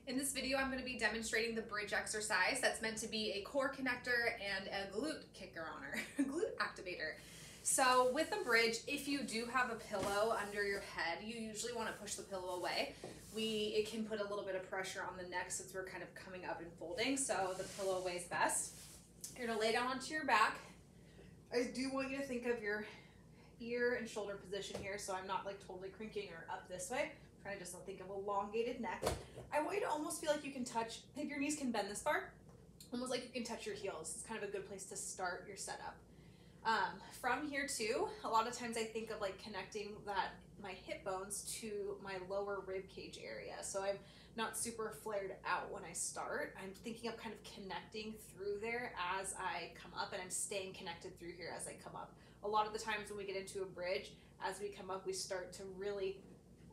In this video, I'm going to be demonstrating the bridge exercise that's meant to be a core connector and a glute kicker honor, glute activator. So with a bridge, if you do have a pillow under your head, you usually want to push the pillow away. It can put a little bit of pressure on the neck since we're kind of coming up and folding, so the pillow away is best. You're going to lay down onto your back. I do want you to think of your ear and shoulder position here, so I'm not like totally crinking or up this way. I'm trying to just think of elongated neck. I want you to almost feel like you can touch, if your knees can bend this far, almost like you can touch your heels. It's kind of a good place to start your setup. From here too, a lot of times I think of like connecting my hip bones to my lower rib cage area. So I'm not super flared out when I start. I'm thinking of kind of connecting through there as I come up, and I'm staying connected through here as I come up. A lot of the times when we get into a bridge, as we come up, we start to really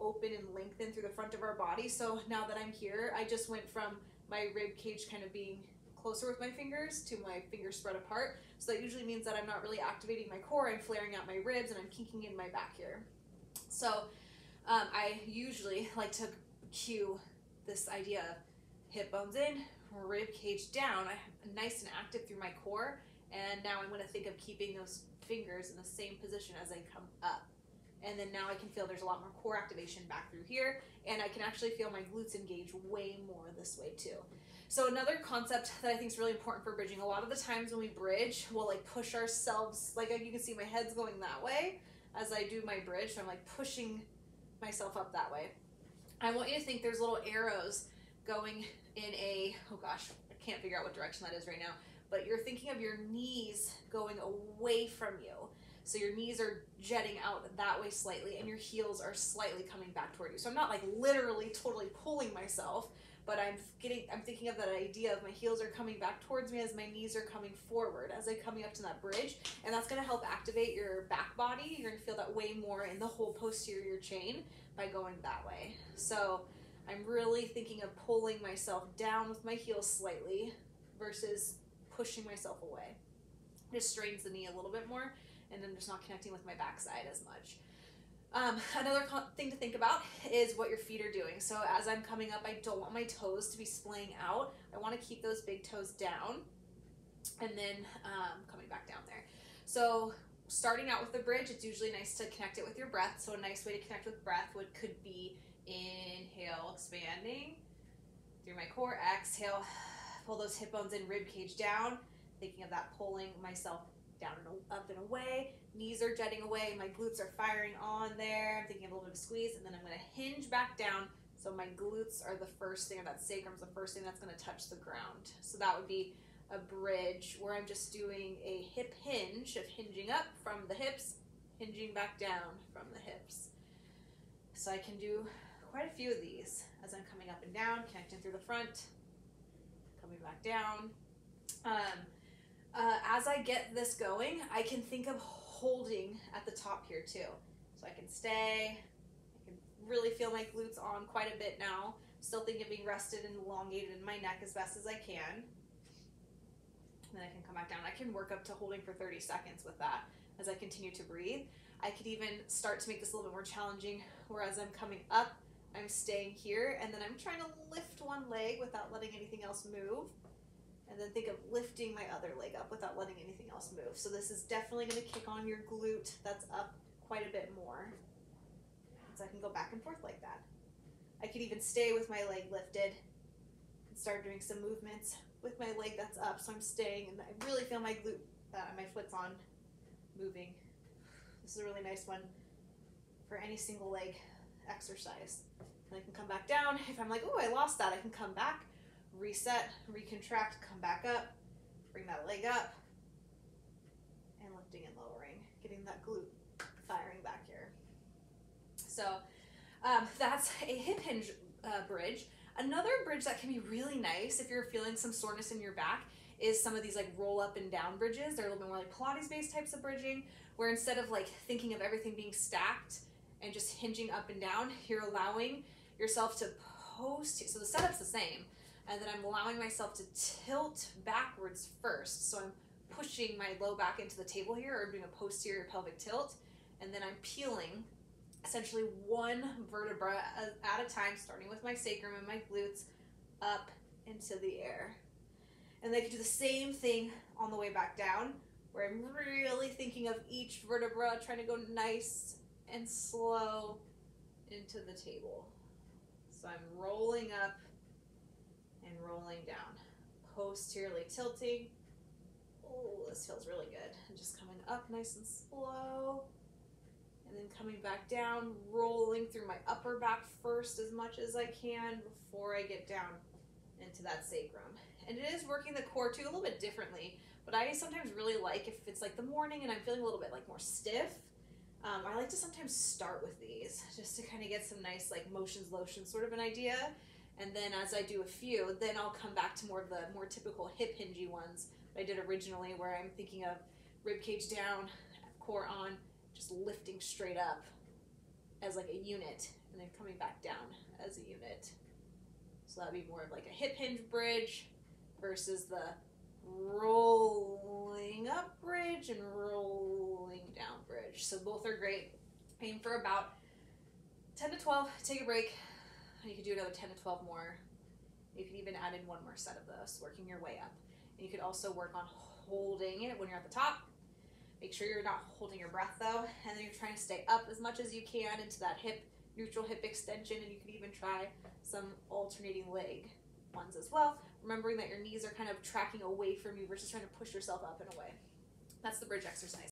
open and lengthen through the front of our body. So now that I'm here, I just went from my rib cage kind of being closer with my fingers to my fingers spread apart. So that usually means that I'm not really activating my core. I'm flaring out my ribs and I'm kinking in my back here. So I usually like to cue this idea of hip bones in, rib cage down. I'm nice and active through my core. And now I'm going to think of keeping those fingers in the same position as I come up. And then now I can feel there's a lot more core activation back through here, and I can actually feel my glutes engage way more this way too. So another concept that I think is really important for bridging, a lot of the times when we bridge, we'll like push ourselves, like you can see my head's going that way as I do my bridge, so I'm like pushing myself up that way. I want you to think there's little arrows going in a, oh gosh, I can't figure out what direction that is right now, but you're thinking of your knees going away from you. So your knees are jetting out that way slightly, and your heels are slightly coming back toward you. So I'm not like literally totally pulling myself, but I'm thinking of that idea of my heels are coming back towards me as my knees are coming forward as I'm coming up to that bridge. And that's gonna help activate your back body. You're gonna feel that way more in the whole posterior chain by going that way. So I'm really thinking of pulling myself down with my heels slightly versus pushing myself away. It just strains the knee a little bit more, and I'm just not connecting with my backside as much. Another thing to think about is what your feet are doing. So as I'm coming up, I don't want my toes to be splaying out. I want to keep those big toes down, and then coming back down there. So starting out with the bridge, it's usually nice to connect it with your breath. So a nice way to connect with breath could be inhale, expanding through my core, exhale, pull those hip bones in, rib cage down, thinking of that pulling myself down and up and away. Knees are jetting away, my glutes are firing on there. I'm thinking of a little bit of squeeze, and then I'm going to hinge back down. So my glutes are the first thing, or that sacrum's the first thing that's going to touch the ground. So that would be a bridge where I'm just doing a hip hinge of hinging up from the hips, hinging back down from the hips. So I can do quite a few of these as I'm coming up and down, connecting through the front, coming back down. As I get this going, I can think of holding at the top here too. So I can stay, I can really feel my glutes on quite a bit now. Still thinking of being rested and elongated in my neck as best as I can. And then I can come back down. I can work up to holding for 30 seconds with that as I continue to breathe. I could even start to make this a little bit more challenging, where as I'm coming up, I'm staying here, and then I'm trying to lift one leg without letting anything else move. And then think of lifting my other leg up without letting anything else move. So this is definitely going to kick on your glute that's up quite a bit more. So I can go back and forth like that. I could even stay with my leg lifted and start doing some movements with my leg that's up. So I'm staying, and I really feel my glute, my foot's on, moving. This is a really nice one for any single leg exercise. And I can come back down. If I'm like, oh, I lost that, I can come back, reset, recontract, come back up, bring that leg up, and lifting and lowering, getting that glute firing back here. So that's a hip hinge bridge. Another bridge that can be really nice if you're feeling some soreness in your back is some of these like roll up and down bridges. They're a little bit more like Pilates based types of bridging, where instead of like thinking of everything being stacked and just hinging up and down, you're allowing yourself to post. So the setup's the same, and then I'm allowing myself to tilt backwards first. So I'm pushing my low back into the table here, or doing a posterior pelvic tilt, and then I'm peeling essentially one vertebra at a time, starting with my sacrum and my glutes, up into the air. And then I can do the same thing on the way back down, where I'm really thinking of each vertebra, trying to go nice and slow into the table. So I'm rolling up and rolling down, posteriorly tilting. Oh, this feels really good. And just coming up nice and slow, and then coming back down, rolling through my upper back first as much as I can before I get down into that sacrum. And it is working the core too a little bit differently, but I sometimes really like, if it's like the morning and I'm feeling a little bit like more stiff, I like to sometimes start with these just to kind of get some nice like motions, lotion sort of an idea. And then as I do a few, then I'll come back to more of the more typical hip hingy ones that I did originally, where I'm thinking of rib cage down, core on, just lifting straight up as like a unit, and then coming back down as a unit. So that'd be more of like a hip hinge bridge versus the rolling up bridge and rolling down bridge. So both are great. Aim for about 10 to 12, take a break. You could do another 10 to 12 more. You could even add in one more set of those, working your way up. And you could also work on holding it when you're at the top. Make sure you're not holding your breath though, and then you're trying to stay up as much as you can into that hip, neutral hip extension, and you could even try some alternating leg ones as well, remembering that your knees are kind of tracking away from you versus trying to push yourself up and away. That's the bridge exercise.